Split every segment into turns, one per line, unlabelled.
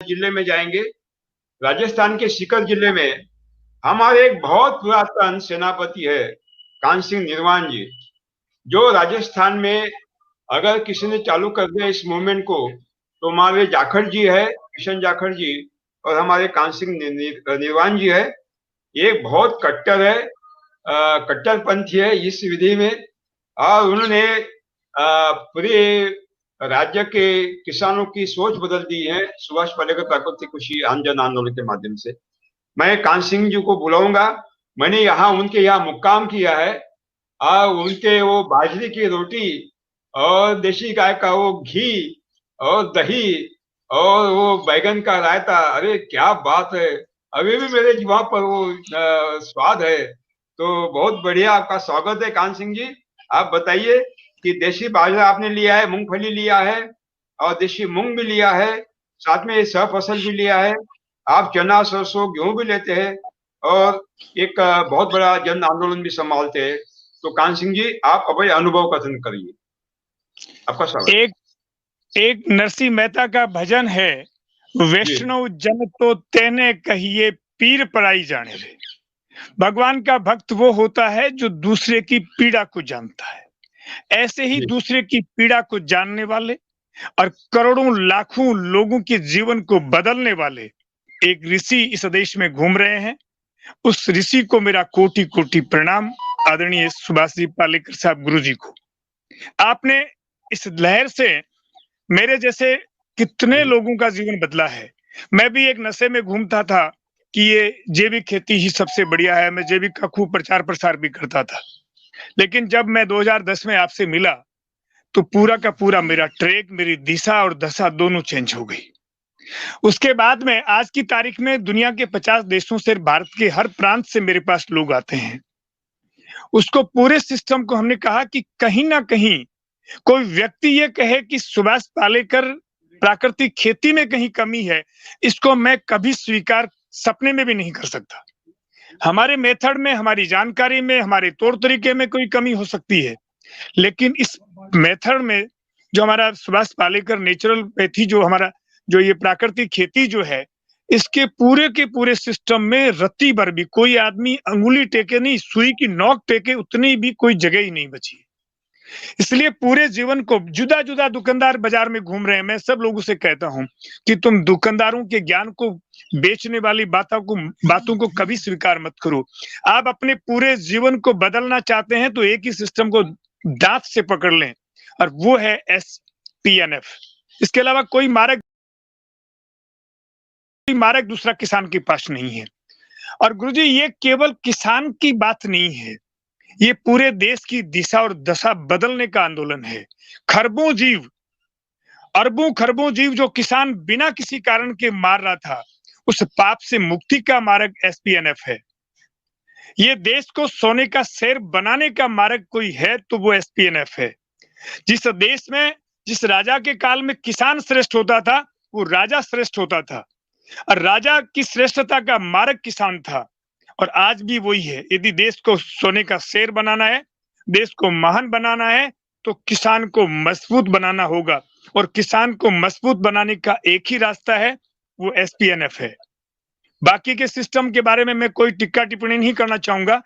जिले में जाएंगे। राजस्थान के सीकर जिले में हमारे एक बहुत पुरातन सेनापति है कान सिंह निर्वाण जी, जो राजस्थान में अगर किसी ने चालू कर दिया इस मूवमेंट को तो हमारे जाखड़ जी है, किशन जाखड़ जी, और हमारे कान सिंह निर्वाण जी है। ये बहुत कट्टर है, कट्टरपंथी है इस विधि में, और उन्होंने पूरे राज्य के किसानों की सोच बदल दी है सुभाष पालेकर प्राकृतिक कृषि जन आंदोलन के माध्यम से। मैं कान सिंह जी को बुलाऊंगा। मैंने उनके यहाँ मुक्काम किया है, और उनके वो बाजरे की रोटी और देशी गाय का वो घी और दही और वो बैगन का रायता, अरे क्या बात है, अभी भी मेरे जुबान पर वो स्वाद है। तो बहुत बढ़िया, आपका स्वागत है कान सिंह जी। आप बताइए कि देशी बाजरा आपने लिया है, मूंगफली लिया है और देशी मूंग भी लिया है, साथ में सह फसल भी लिया है, आप चना सरसों गेहूं भी लेते हैं और एक बहुत बड़ा जन आंदोलन भी संभालते हैं। तो कान सिंह जी, आप अपने अनुभव कथन करिए। आपका स्वागत।
एक नरसिंह मेहता का भजन है, वैष्णव जन तो तेने कहिए पीर पराई जाने रे। भगवान का भक्त वो होता है जो दूसरे की पीड़ा को जानता है। ऐसे ही दूसरे की पीड़ा को जानने वाले और करोड़ों लाखों लोगों के जीवन को बदलने वाले एक ऋषि इस देश में घूम रहे हैं। उस ऋषि को मेरा कोटि कोटि प्रणाम, आदरणीय सुभाष जी पालेकर साहब गुरु जी को। आपने इस लहर से मेरे जैसे कितने लोगों का जीवन बदला है। मैं भी एक नशे में घूमता था कि ये जैविक खेती ही सबसे बढ़िया है, मैं जैविक का खूब प्रचार प्रसार भी करता था। लेकिन जब मैं 2010 में आपसे मिला तो पूरा का पूरा मेरा ट्रैक, मेरी दिशा और दशा दोनों चेंज हो गई। उसके बाद में आज की तारीख में दुनिया के 50 देशों से, भारत के हर प्रांत से मेरे पास लोग आते हैं। उसको पूरे सिस्टम को हमने कहा कि कहीं ना कहीं कोई व्यक्ति ये कहे कि सुभाष पालेकर प्राकृतिक खेती में कहीं कमी है, इसको मैं कभी स्वीकार सपने में भी नहीं कर सकता। हमारे मेथड में, हमारी जानकारी में, हमारे तौर तरीके में कोई कमी हो सकती है, लेकिन इस मेथड में जो हमारा सुभाष पालेकर नेचुरल पैथी, जो हमारा जो ये प्राकृतिक खेती जो है, इसके पूरे के पूरे सिस्टम में रत्ती भर भी कोई आदमी अंगुली टेके नहीं, सुई की नोक टेके उतनी भी कोई जगह ही नहीं बची। इसलिए पूरे जीवन को जुदा जुदा दुकानदार बाजार में घूम रहे हैं। मैं सब लोगों से कहता हूं कि तुम दुकानदारों के ज्ञान को बेचने वाली बातों को कभी स्वीकार मत करो। आप अपने पूरे जीवन को बदलना चाहते हैं तो एक ही सिस्टम को दांत से पकड़ लें, और वो है SPNF। इसके अलावा कोई मार्ग दूसरा किसान के पास नहीं है। और गुरुजी, ये केवल किसान की बात नहीं है, ये पूरे देश की दिशा और दशा बदलने का आंदोलन है। खरबों जीव, अरबों खरबों जीव जो किसान बिना किसी कारण के मार रहा था, उस पाप से मुक्ति का मार्ग SPNF है। ये देश को सोने का शेर बनाने का मार्ग कोई है तो वो SPNF है। जिस देश में, जिस राजा के काल में किसान श्रेष्ठ होता था, वो राजा श्रेष्ठ होता था, और राजा की श्रेष्ठता का मार्ग किसान था। और आज भी वही है। यदि देश को सोने का शेर बनाना है, देश को महान बनाना है, तो किसान को मजबूत बनाना होगा, और किसान को मजबूत बनाने का एक ही रास्ता है, वो SPNF है। बाकी के सिस्टम के बारे में मैं कोई टिक्का टिप्पणी नहीं करना चाहूंगा,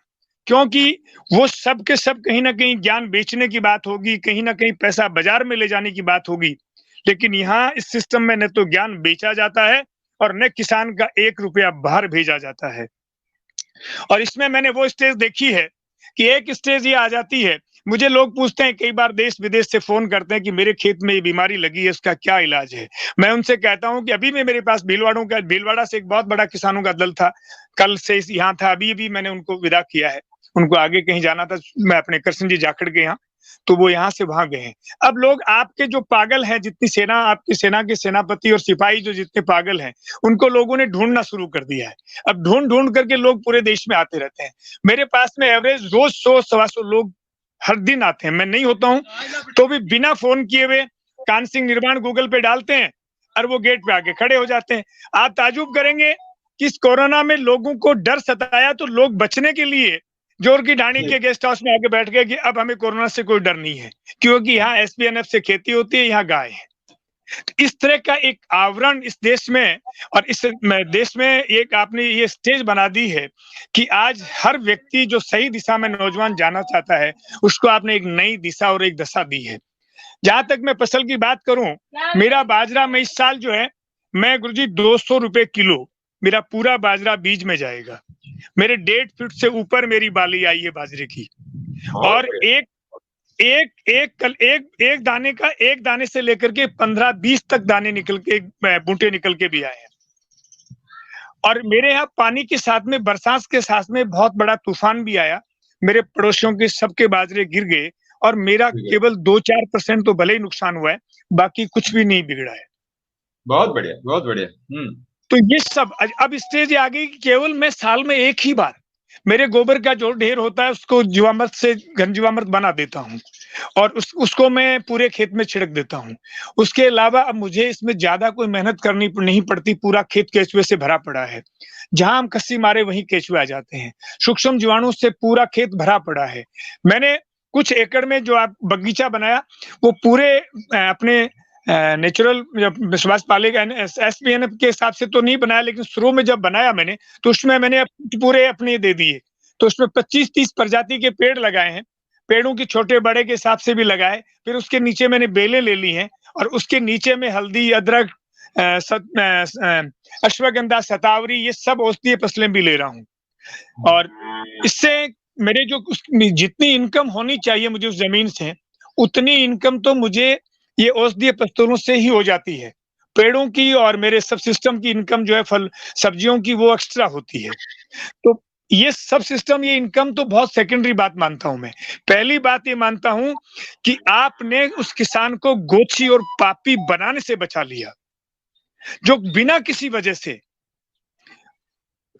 क्योंकि वो सब के सब कहीं ना कहीं ज्ञान बेचने की बात होगी, कहीं ना कहीं पैसा बाजार में ले जाने की बात होगी। लेकिन यहाँ इस सिस्टम में न तो ज्ञान बेचा जाता है और न किसान का 1 रुपया बाहर भेजा जाता है। और इसमें मैंने वो स्टेज देखी है कि एक स्टेज ये आ जाती है, मुझे लोग पूछते हैं, कई बार देश विदेश से फोन करते हैं कि मेरे खेत में ये बीमारी लगी है, इसका क्या इलाज है। मैं उनसे कहता हूं कि अभी भी मेरे पास भीलवाड़ा से एक बहुत बड़ा किसानों का दल था, कल से यहाँ था, अभी मैंने उनको विदा किया है। उनको आगे कहीं जाना था, मैं अपने कृष्ण जी जाखड़ के यहाँ, तो वो यहाँ से वहां गए हैं। अब लोग आपके जो पागल हैं, जितनी सेना, आपकी सेना के सेनापति और सिपाही जो जितने पागल हैं, उनको लोगों ने ढूंढना शुरू कर दिया है। अब ढूंढ करके लोग पूरे देश में आते रहते हैं। मेरे पास में एवरेज रोज 100-125 लोग हर दिन आते हैं। मैं नहीं होता हूं तो भी बिना फोन किए हुए कान सिंह निर्वाण गूगल पे डालते हैं और वो गेट पे आके खड़े हो जाते हैं। आप ताजुब करेंगे कि इस कोरोना में लोगों को डर सताया तो लोग बचने के लिए जोर की ढाणी के गेस्ट हाउस में आके बैठ गए कि अब हमें कोरोना से कोई डर नहीं है, क्योंकि यहाँ SPNF से खेती होती है, यहाँ गाय है। इस तरह का एक आवरण इस देश में और इस देश में एक आपने ये स्टेज बना दी है कि आज हर व्यक्ति जो सही दिशा में नौजवान जाना चाहता है, उसको आपने एक नई दिशा और एक दशा दी है। जहां तक मैं फसल की बात करूं, मेरा बाजरा में इस साल जो है, मैं गुरुजी 200 रुपए किलो मेरा पूरा बाजरा बीज में जाएगा। मेरे 1.5 फीट से ऊपर मेरी बाली आई है बाजरे की, और एक दाने से लेकर के 15-20 तक दाने निकल के, बूटे निकल के भी आए हैं। और मेरे यहाँ पानी के साथ में, बरसात के साथ में बहुत बड़ा तूफान भी आया, मेरे पड़ोसियों के सबके बाजरे गिर गए और मेरा केवल 2-4% तो भले ही नुकसान हुआ है, बाकी कुछ भी नहीं बिगड़ा है।
बहुत बढ़िया, बहुत बढ़िया।
तो ये सब अब स्टेज आ गई कि केवल मैं साल में एक ही बार मेरे गोबर का जो ढेर होता है उसको जीवामृत से घन जीवामृत बना देता हूँ और उसको मैं पूरे खेत में छिड़क देता हूँ। उसके अलावा अब मुझे इसमें ज्यादा कोई मेहनत करनी नहीं पड़ती, पूरा खेत केचुए से भरा पड़ा है। जहां हम कस्सी मारे वहीं केचुए आ जाते हैं। सूक्ष्म जीवाणु से पूरा खेत भरा पड़ा है। मैंने कुछ एकड़ में जो आप बगीचा बनाया वो पूरे अपने नेचुरल विश्वास पालेगा SPNF के हिसाब से तो नहीं बनाया, लेकिन शुरू में जब बनाया मैंने तो उसमें मैंने पूरे अपने दे दिए। तो उसमें 25-30 प्रजाति के पेड़ लगाए हैं, पेड़ों की छोटे बड़े के हिसाब से भी लगाए। फिर उसके नीचे मैंने बेलें ले ली हैं और उसके नीचे में हल्दी, अदरक, अश्वगंधा, शतावरी, ये सब औषधीय फसलें भी ले रहा हूँ। और इससे मेरे जो जितनी इनकम होनी चाहिए मुझे उस जमीन से, उतनी इनकम तो मुझे ये औषधीय फसलों से ही हो जाती है। पेड़ों की और मेरे सब सिस्टम की इनकम जो है, फल सब्जियों की, वो एक्स्ट्रा होती है। तो ये सब सिस्टम, ये इनकम तो बहुत सेकेंडरी बात मानता हूं मैं। पहली बात ये मानता हूं कि आपने उस किसान को गोची और पापी बनाने से बचा लिया, जो बिना किसी वजह से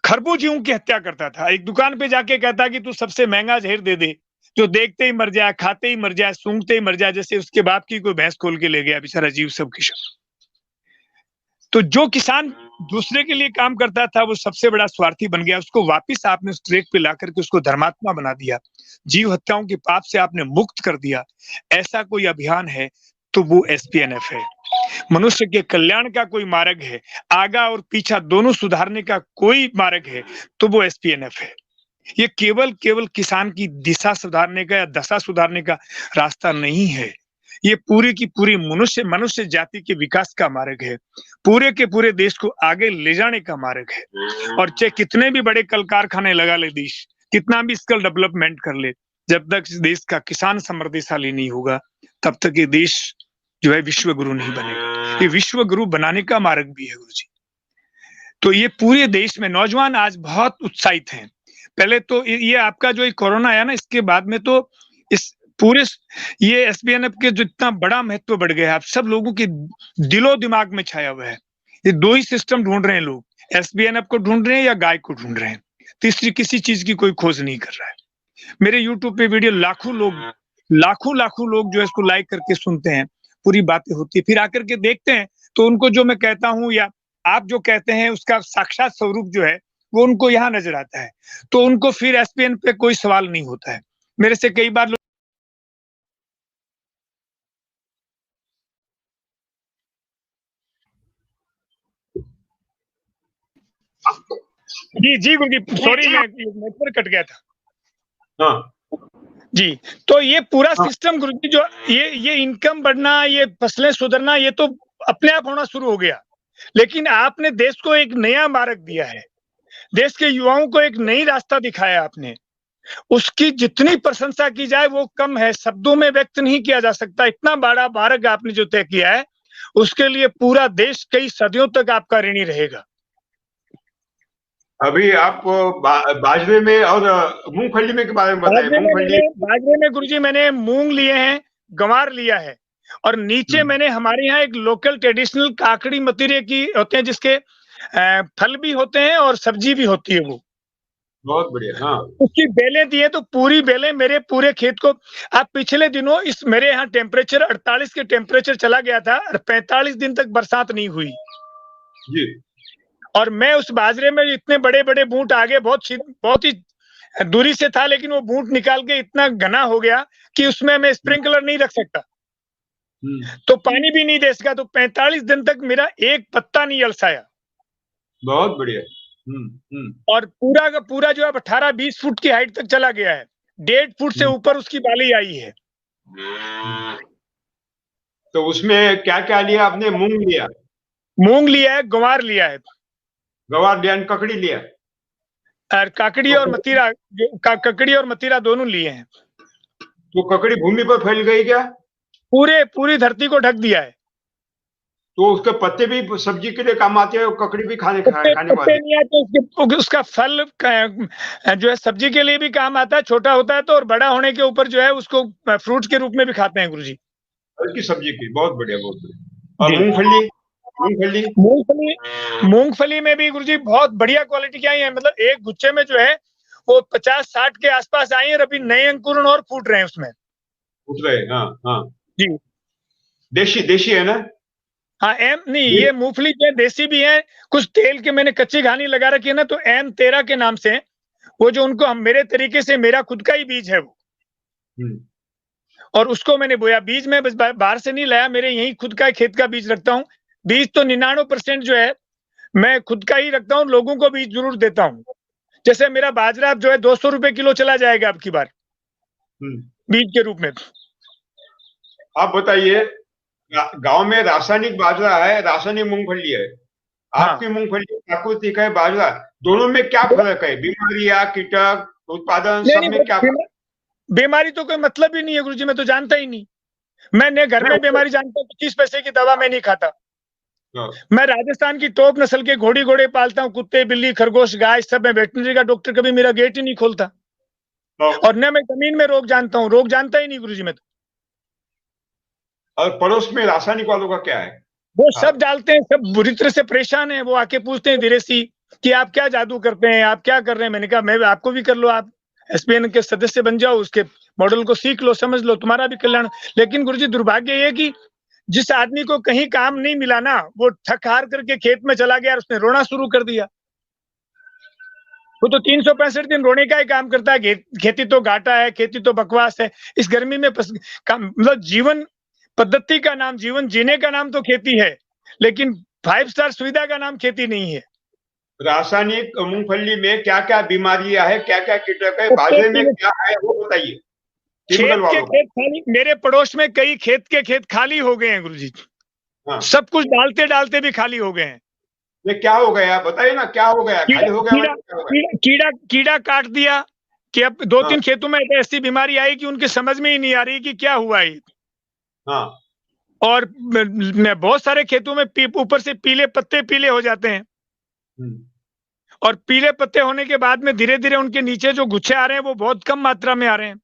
खरबूजियों की हत्या करता था। एक दुकान पे जाके कहता कि तू सबसे महंगा जहर दे दे, जो देखते ही मर जाए, खाते ही मर जाए, सूंघते ही मर जाए, जैसे उसके बाप की कोई भैंस खोल के ले गया बेचारा जीव सब किसान। तो जो किसान दूसरे के लिए काम करता था वो सबसे बड़ा स्वार्थी बन गया। उसको वापिस आपने उस ट्रैक पे ला करके उसको धर्मात्मा बना दिया, जीव हत्याओं के पाप से आपने मुक्त कर दिया। ऐसा कोई अभियान है तो वो SPNF है। मनुष्य के कल्याण का कोई मार्ग है, आगा और पीछा दोनों सुधारने का कोई मार्ग है तो वो SPNF है। ये केवल किसान की दिशा सुधारने का या दशा सुधारने का रास्ता नहीं है। ये पूरी की पूरी मनुष्य जाति के विकास का मार्ग है, पूरे के पूरे देश को आगे ले जाने का मार्ग है। और चाहे कितने भी बड़े कल कारखाने लगा ले देश, कितना भी स्किल डेवलपमेंट कर ले, जब तक इस देश का किसान समृद्धिशाली नहीं होगा तब तक ये देश जो है विश्व गुरु नहीं बनेगा। ये विश्व गुरु बनाने का मार्ग भी है गुरुजी। तो ये पूरे देश में नौजवान आज बहुत उत्साहित हैं। पहले तो ये आपका जो कोरोना आया ना, इसके बाद में तो इस पूरे ये SPNF के जो इतना बड़ा महत्व बढ़ गया है, आप सब लोगों के दिलो दिमाग में छाया हुआ है। ये दो ही सिस्टम ढूंढ रहे हैं लोग, SPNF को ढूंढ रहे हैं या गाय को ढूंढ रहे हैं। तीसरी किसी चीज की कोई खोज नहीं कर रहा है। मेरे YouTube पे वीडियो लाखों लोग जो है इसको लाइक करके सुनते हैं, पूरी बातें होती है, फिर आकर के देखते हैं तो उनको जो मैं कहता हूँ या आप जो कहते हैं उसका साक्षात स्वरूप जो है वो उनको यहाँ नजर आता है। तो उनको फिर SPN पे कोई सवाल नहीं होता है। मेरे से कई बार जी गुरुजी, सॉरी मैं नेटवर्क कट गया था।
हाँ
जी, तो ये पूरा सिस्टम गुरुजी जो ये इनकम बढ़ना, ये फसलें सुधरना, ये तो अपने आप होना शुरू हो गया। लेकिन आपने देश को एक नया मार्ग दिया है, देश के युवाओं को एक नई रास्ता दिखाया आपने। उसकी जितनी प्रशंसा की जाए वो कम है, शब्दों में व्यक्त नहीं किया जा सकता। इतना बड़ा मार्ग आपने जो तय किया है उसके लिए पूरा देश कई सदियों तक आपका ऋणी रहेगा।
अभी आप बाजरे में और मूंगफली में के बारे में बताएं।
बाजरे में गुरुजी मैंने मूंग लिए हैं, गंवार लिया है, और नीचे मैंने हमारे यहाँ एक लोकल ट्रेडिशनल काकड़ी मतीरे की होते हैं, जिसके फल भी होते हैं और सब्जी भी होती है वो।
बहुत बढ़िया। हाँ,
उसकी बेलें दी है, तो पूरी बेलें मेरे पूरे खेत को। आप पिछले दिनों इस मेरे यहाँ टेम्परेचर 48 के टेम्परेचर चला गया था और 45 दिन तक बरसात नहीं हुई
जी।
और मैं उस बाजरे में इतने बड़े बड़े बूट आगे बहुत ही दूरी से था, लेकिन वो बूट निकाल के इतना घना हो गया कि उसमें मैं स्प्रिंकलर नहीं रख सकता। तो पानी भी नहीं दे सका, तो 45 दिन तक मेरा एक पत्ता नहीं अलसाया।
बहुत बढ़िया।
और पूरा का पूरा जो है 18-20 फुट की हाइट तक चला गया है, 1.5 फुट से ऊपर उसकी बाली आई है।
तो उसमें क्या क्या लिया आपने? मूंग लिया,
मूंग लिया है, गंवार लिया है,
गवार लिया, ककड़ी लिया,
और काकड़ी और मतीरा, ककड़ी और मतीरा दोनों लिए हैं।
तो ककड़ी भूमि पर फैल गई क्या?
पूरी धरती को ढक दिया है।
तो उसके पत्ते भी सब्जी के लिए काम आते हैं, ककड़ी भी खाने
पत्ते
वाले?
नहीं आते, उसका फल जो है सब्जी के लिए भी काम आता है, छोटा होता है तो, और बड़ा होने के ऊपर जो है उसको फ्रूट के रूप में भी खाते हैं गुरुजी।
हल्की सब्जी की, बहुत बढ़िया, बहुत बढ़िया। और मूंगफली?
मूंगफली में भी गुरुजी बहुत बढ़िया क्वालिटी की आई है, मतलब एक गुच्छे में जो है वो 50-60 के आसपास आई है, और अभी नए अंकुरण और फूट रहे हैं उसमें।
फूट रहे? हाँ हाँ
जी।
देशी है ना?
हाँ, नहीं, ये मूंगफली जो है देसी भी है, कुछ तेल के मैंने कच्ची घानी लगा रखी है ना, तो M13 के नाम से वो जो उनको हम मेरे तरीके से, मेरा खुद का ही बीज है वो, और उसको मैंने बोया। बीज में बस बाहर से नहीं लाया, मेरे यही खुद का खेत का बीज रखता हूँ। बीज तो 99% जो है मैं खुद का ही रखता हूँ, लोगों को बीज जरूर देता हूँ। जैसे मेरा बाजरा जो है 200 रुपए किलो चला जाएगा अब की बार बीज के रूप में।
आप बताइए, गांव में रासायनिक बाजरा है, रासायनिक मूंगफली है, आपकी मूंगफली प्राकृतिक है, बाजरा, दोनों में क्या फर्क है? बीमारी या कीटक, उत्पादन, सब में क्या फर्क?
बीमारी तो कोई मतलब ही नहीं है गुरुजी, मैं तो जानता ही नहीं। मैंने घर में बीमारी जानता हूँ, 25 पैसे की दवा मैं नहीं खाता। मैं राजस्थान की टॉप नस्ल के घोड़े पालता हूँ, कुत्ते, बिल्ली, खरगोश, गाय, सब में वेटनरी का डॉक्टर कभी मेरा गेट ही नहीं खोलता। और न मैं जमीन में रोग जानता हूँ, रोग जानता ही नहीं गुरुजी मैं तो।
और पड़ोस में रासायनिक वालों का क्या है?
वो सब डालते हैं, सब बुरी तरह से परेशान है। वो आके पूछते हैं धीरेसी कि आप क्या जादू करते हैं, आप क्या कर रहे हैं? मैंने कहा मैं आपको भी कर लो, आप SPN के सदस्य बन जाओ, उसके मॉडल को सीख लो, समझ लो, तुम्हारा भी कल्याण। लेकिन गुरुजी दुर्भाग्य ये कि जिस आदमी को कहीं काम नहीं मिला ना, वो थक हार करके खेत में चला गया और उसने रोना शुरू कर दिया। वो तो 365 दिन रोने का ही काम करता है, खेती तो घाटा है, खेती तो बकवास है। इस गर्मी में मतलब जीवन पद्धति का नाम, जीवन जीने का नाम तो खेती है, लेकिन 5 स्टार सुविधा का नाम खेती नहीं है।
रासायनिक मूंगफली में क्या क्या बीमारियां है, क्या क्या कीटक है, बाजरे में क्या है, वो बताइए।
खेत खाली, मेरे पड़ोस में कई खेत खाली हो गए हैं गुरुजी।
हाँ।
सब कुछ डालते डालते भी खाली हो गए हैं।
ये क्या हो गया, बताइए ना, क्या हो गया? खाली हो गया?
कीड़ा काट दिया कि अब 2-3 खेतों में ऐसी बीमारी आई कि उनके समझ में ही नहीं आ रही कि क्या हुआ है।
हाँ।
और बहुत सारे खेतों में ऊपर से पीले पत्ते पीले हो जाते हैं, और पीले पत्ते होने के बाद में धीरे धीरे उनके नीचे जो गुच्छे आ रहे हैं वो बहुत कम मात्रा में आ रहे हैं।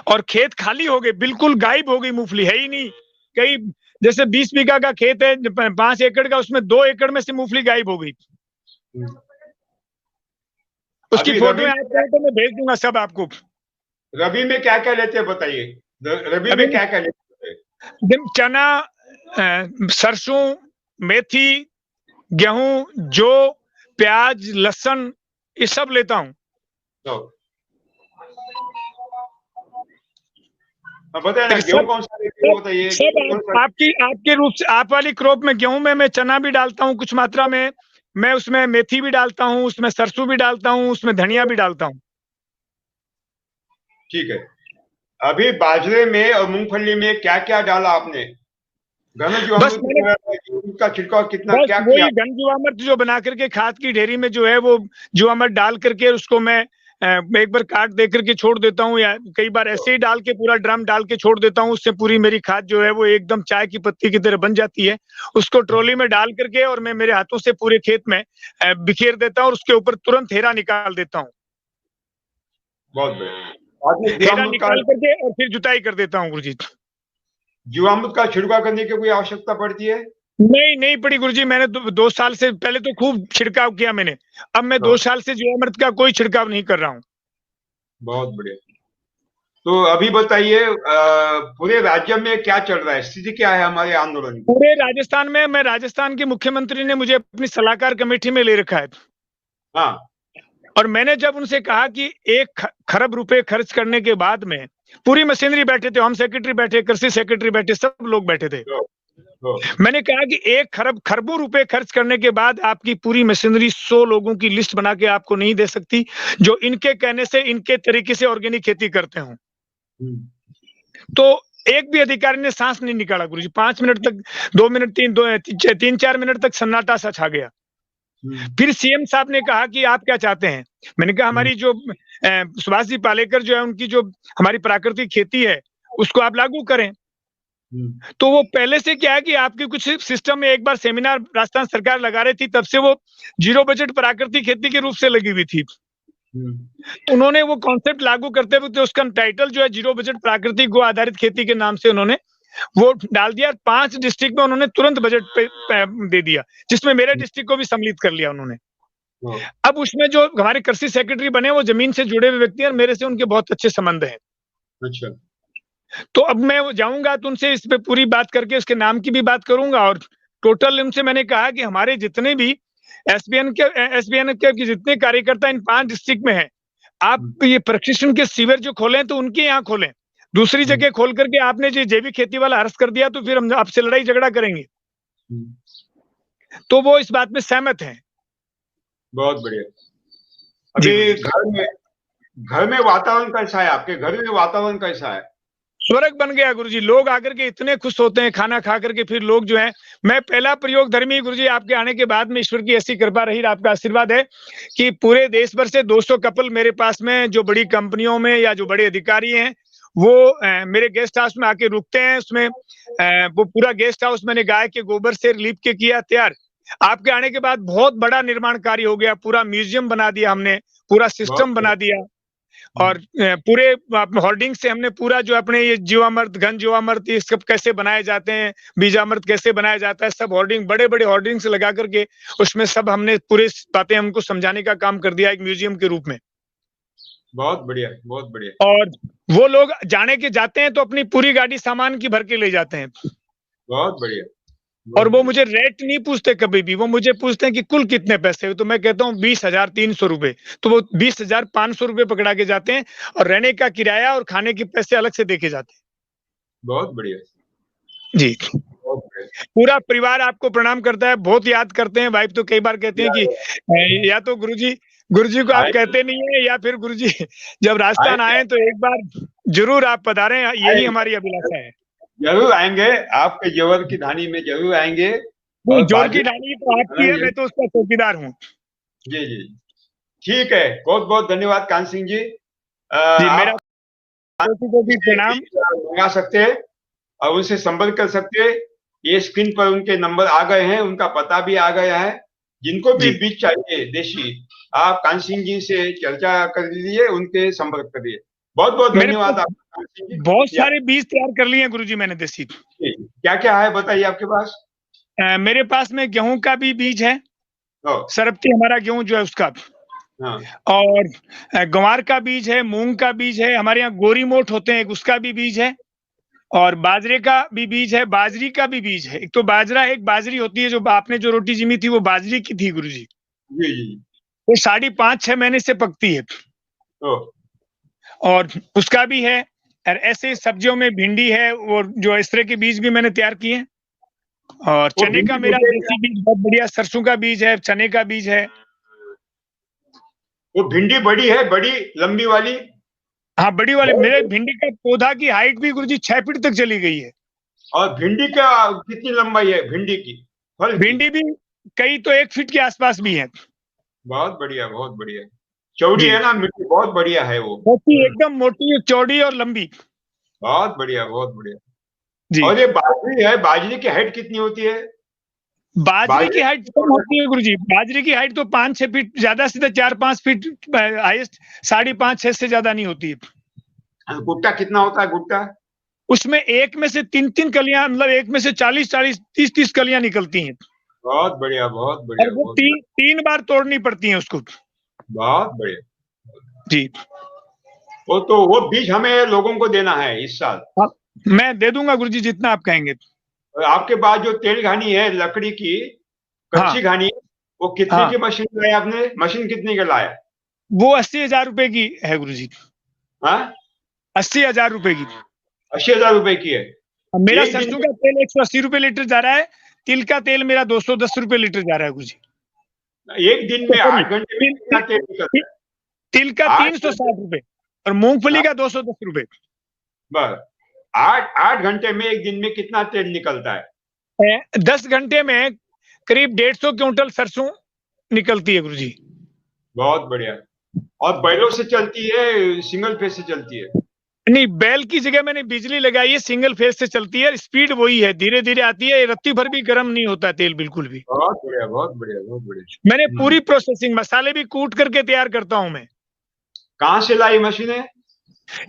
और खेत खाली हो गए, बिल्कुल गायब हो गई, मूंगफली है ही नहीं। कई जैसे 20 बीघा का खेत है, 5 एकड़ का, उसमें 2 एकड़ में से मूंगफली गायब हो गई। उसकी फोटो तो मैं भेज दूंगा सब आपको।
रबी में क्या क्या लेते हैं बताइए? रबी में क्या क्या लेते हैं?
चना, सरसों, मेथी, गेहूं, जौ, प्याज, लहसुन, ये सब लेता हूँ।
बताइए ना, गेहूं कौन सा लेते हैं बताइए।
सब आपके रूप से, आप वाली क्रॉप में गेहूं में मैं चना भी डालता हूँ कुछ मात्रा में, मैं उसमें मेथी भी डालता हूँ, उसमें सरसों भी डालता हूँ, उसमें धनिया भी डालता हूँ।
ठीक है। अभी बाजरे में और मूंगफली में क्या क्या डाला आपने? घन जीवामृत का छिड़काव कितना क्या किया?
घन जीवामृत जो बना करके खाद की ढेरी में जो है वो जीवामृत डाल करके उसको मैं एक बार काट दे करके छोड़ देता हूँ, या कई बार ऐसे ही डाल के पूरा ड्रम डाल के छोड़ देता हूँ। उससे पूरी मेरी खाद जो है वो एकदम चाय की पत्ती की तरह बन जाती है। उसको ट्रॉली में डाल करके और मैं मेरे हाथों से पूरे खेत में बिखेर देता हूँ, और उसके ऊपर तुरंत हेरा निकाल देता हूँ।
बहुत बढ़िया।
हेरा निकाल करके और फिर जुताई कर देता हूँ गुरुजी।
जीवामृत का छिड़काव करने की कोई आवश्यकता पड़ती है?
नहीं पड़ी गुरुजी। मैंने 2 साल से पहले तो खूब छिड़काव किया मैंने, अब मैं 2 साल से जीवामृत का कोई छिड़काव नहीं कर रहा हूँ।
बहुत बढ़िया। तो अभी बताइए, पूरे राज्य में क्या चल रहा है, स्थिति क्या है हमारे आंदोलन की?
पूरे राजस्थान में, मैं राजस्थान के मुख्यमंत्री ने मुझे अपनी सलाहकार कमेटी में ले रखा है।
हाँ।
और मैंने जब उनसे कहा कि 1 खरब रुपए खर्च करने के बाद में पूरी मशीनरी बैठे थे, होम सेक्रेटरी बैठे, कृषि सेक्रेटरी बैठे, सब लोग बैठे थे। मैंने कहा कि 1 खरबों रुपए खर्च करने के बाद आपकी पूरी मशीनरी 100 लोगों की लिस्ट बना के आपको नहीं दे सकती, जो इनके कहने से, इनके तरीके से ऑर्गेनिक खेती करते हों। तो एक भी अधिकारी ने सांस नहीं निकाला गुरुजी। 5 मिनट तक, 2 मिनट, 3-4 मिनट तक सन्नाटा सा छा गया। फिर सीएम साहब ने कहा कि आप क्या चाहते हैं? मैंने कहा हमारी जो सुभाष जी पालेकर जो है, उनकी जो हमारी प्राकृतिक खेती है, उसको आप लागू करें। तो वो पहले से क्या है कि आपके कुछ सिस्टम में एक बार सेमिनार राजस्थान सरकार लगा रही थी, तब से वो जीरो बजट प्राकृतिक खेती के रूप से लगी हुई थी। उन्होंने वो कॉन्सेप्ट लागू करते हुए, तो उसका टाइटल जो है जीरो बजट प्राकृतिक गो आधारित खेती के नाम से उन्होंने वो डाल दिया। 5 डिस्ट्रिक्ट में उन्होंने तुरंत बजट पे दे दिया, जिसमें मेरे डिस्ट्रिक्ट को भी सम्मिलित कर लिया उन्होंने। अब उसमें जो हमारे कृषि सेक्रेटरी बने, वो जमीन से जुड़े हुए व्यक्ति हैं और मेरे से उनके बहुत अच्छे संबंध हैं।
अच्छा।
तो अब मैं जाऊंगा तो उनसे इस पे पूरी बात करके उसके नाम की भी बात करूंगा, और टोटल उनसे मैंने कहा कि हमारे जितने भी एसबीएन के जितने कार्यकर्ता इन 5 डिस्ट्रिक्ट में हैं, आप ये प्रशिक्षण के शिविर जो खोलें तो उनके यहाँ खोलें, दूसरी जगह खोल करके आपने जो जैविक खेती वाला हर्ष कर दिया तो फिर हम आपसे लड़ाई झगड़ा करेंगे। तो वो इस बात में सहमत हैं।
बहुत बढ़िया। अभी घर में वातावरण कैसा है? आपके घर में वातावरण कैसा है?
स्वर्ग बन गया गुरुजी। लोग आकर के इतने खुश होते हैं खाना खा करके, फिर लोग जो है, मैं पहला प्रयोग धर्मी गुरुजी, आपके आने के बाद में ईश्वर की ऐसी कृपा रही, आपका आशीर्वाद है कि पूरे देश भर से 200 कपल मेरे पास में, जो बड़ी कंपनियों में या जो बड़े अधिकारी हैं, वो मेरे गेस्ट हाउस में आके रुकते हैं। उसमें वो पूरा गेस्ट हाउस मैंने गाय के गोबर से लीप के किया तैयार। आपके आने के बाद बहुत बड़ा निर्माण कार्य हो गया, पूरा म्यूजियम बना दिया हमने, पूरा सिस्टम बना दिया, और पूरे होर्डिंग से हमने पूरा जो अपने ये जीवामृत, घन जीवामृत, ये सब कैसे बनाए जाते हैं, बीजामृत कैसे बनाया जाता है, सब होर्डिंग, बड़े बड़े होर्डिंग से लगा करके उसमें सब हमने पूरे बातें हमको समझाने का काम कर दिया एक म्यूजियम के रूप में।
बहुत बढ़िया, बहुत बढ़िया।
और वो लोग जाने के जाते हैं तो अपनी पूरी गाड़ी सामान की भर के ले जाते हैं।
बहुत बढ़िया।
और वो मुझे रेट नहीं पूछते कभी भी, वो मुझे पूछते हैं कि कुल कितने पैसे हो, तो मैं कहता हूँ 20,300 रुपए, तो वो 20,500 रुपए पकड़ा के जाते हैं, और रहने का किराया और खाने के पैसे अलग से देके जाते हैं।
बहुत बढ़िया
जी। पूरा परिवार आपको प्रणाम करता है, बहुत याद करते हैं। वाइफ तो कई बार कहते हैं कि या तो गुरुजी को आप कहते नहीं है, या फिर गुरुजी जब राजस्थान आए तो एक बार जरूर आप पधारें, यही हमारी अभिलाषा है।
जरूर आएंगे, आपके जोर की ढाणी में जरूर आएंगे।
जोर की ढाणी तो आपकी है, मैं तो उसका चौकीदार हूँ।
जी जी, ठीक है। बहुत बहुत धन्यवाद कान सिंह जी।
मेरा को भी प्रणाम।
मंगा सकते हैं और उनसे संपर्क कर सकते हैं। ये स्क्रीन पर उनके नंबर आ गए हैं, उनका पता भी आ गया है। जिनको भी बीज चाहिए देशी, आप कान सिंह जी से चर्चा कर लीजिए, उनके संपर्क करिए। बहुत बहुत धन्यवाद आपका।
बहुत सारे बीज तैयार कर लिए हैं गुरुजी मैंने देसी।
क्या क्या है बताइए आपके पास?
मेरे पास में गेहूं का भी बीज है, सरप्ती हमारा गेहूं जो है उसका, और गंवार का बीज है, मूंग का बीज है, हमारे यहाँ गोरी मोठ होते हैं उसका भी बीज है, और बाजरे का भी बीज है, बाजरी का भी बीज है। एक तो बाजरा, एक बाजरी होती है जो आपने जो रोटी जिमी थी वो बाजरी की थी गुरुजी, वो 5.5-6 महीने से पकती है, और उसका भी है। और ऐसे सब्जियों में भिंडी है, और जो इस तरह के बीज भी मैंने तैयार किए हैं। और चने का मेरा देसी बीज बहुत बढ़िया, सरसों का बीज है, चने का बीज है।
वो भिंडी बड़ी है, बड़ी लंबी वाली?
हाँ, बड़ी वाली। मेरे भिंडी का पौधा की हाइट भी गुरुजी 6 फीट तक चली गई है।
और भिंडी का कितनी लंबाई है भिंडी की?
भिंडी भी कई तो 1 फीट के आसपास भी है।
बहुत बढ़िया, बहुत बढ़िया। चौड़ी है ना मिट्टी? बहुत बढ़िया है वो,
एकदम मोटी, चौड़ी और लंबी।
बहुत बढ़िया, बहुत बढ़िया। और ये बाजरी है, बाजरी की हाइट कितनी होती है?
बाजरी की हाइट कम होती है गुरुजी। बाजरी की हाइट तो 5-6 फीट, ज्यादा से 4-5 फीट, हाईएस्ट 5.5-6 से ज्यादा नहीं होती है।
गुट्टा कितना होता है गुट्टा?
उसमें एक में से 3-3 कलियां, मतलब एक में से 40-40, 30-30 कलियां निकलती हैं।
बहुत बढ़िया, बहुत बढ़िया।
और वो 3 बार तोड़नी पड़ती हैं उसको।
बहुत बढ़िया
जी।
वो बीज हमें लोगों को देना है इस साल?
मैं दे दूंगा गुरुजी, जितना आप कहेंगे।
आपके पास जो तेल घानी है लकड़ी की, कच्ची घानी, वो कितने की मशीन लाया आपने? मशीन कितने का लाया?
वो 80,000 रुपए की है गुरुजी। 80,000 रुपए की।
80,000 रुपए की है।
मेरा
एक दिन
सरसों का तेल 180 रुपए लीटर जा रहा है, तिल का तेल मेरा 210 रुपए लीटर जा रहा है गुरुजी।
एक दिन में 8 घंटे में कितना तेल निकलता है?
तिल का
8
360 रुपए और मूंगफली का 210 रुपए।
बस 8 घंटे में एक दिन में कितना तेल निकलता है?
10 घंटे में करीब 150 क्विंटल सरसों निकलती है गुरुजी।
बहुत बढ़िया। और बैलों से चलती है, सिंगल फेज से चलती है?
नहीं, बैल की जगह मैंने बिजली लगाई है, सिंगल फेज से चलती है, स्पीड वही है, धीरे धीरे आती है, रत्ती भर भी गर्म नहीं होता तेल बिल्कुल भी।
बहुत बढ़िया, बहुत बढ़िया, बहुत बढ़िया।
मैंने पूरी प्रोसेसिंग, मसाले भी कूट करके तैयार करता हूं मैं।
कहाँ से लाई मशीनें?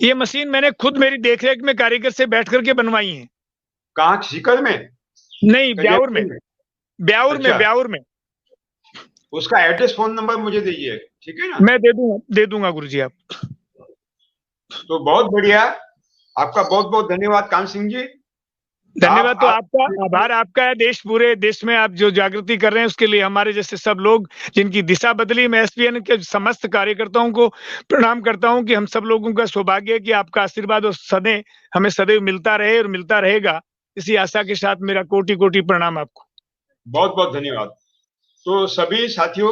ये मशीन मैंने खुद मेरी देखरेख में कारीगर से बैठ करके बनवाई है।
कहाँ, सीकर में?
नहीं, ब्याऊर में। ब्याऊर में,
अच्छा।
ब्याऊर में।
उसका एड्रेस, फोन नंबर मुझे दीजिए, ठीक है ना?
मैं दे दूंगा गुरुजी आप।
तो बहुत बढ़िया, आपका बहुत बहुत धन्यवाद कान सिंह जी।
धन्यवाद। तो आपका आभार आपका है, पूरे देश में आप जो जागृति कर रहे हैं उसके लिए हमारे जैसे सब लोग जिनकी दिशा बदली, मैं एसपीएन के समस्त कार्यकर्ताओं को प्रणाम करता हूं कि हम सब लोगों का सौभाग्य है कि आपका आशीर्वाद और सदैव हमें सदैव मिलता रहे और मिलता रहेगा, इसी आशा के साथ मेरा कोटि कोटि प्रणाम आपको।
बहुत बहुत धन्यवाद। तो सभी साथियों,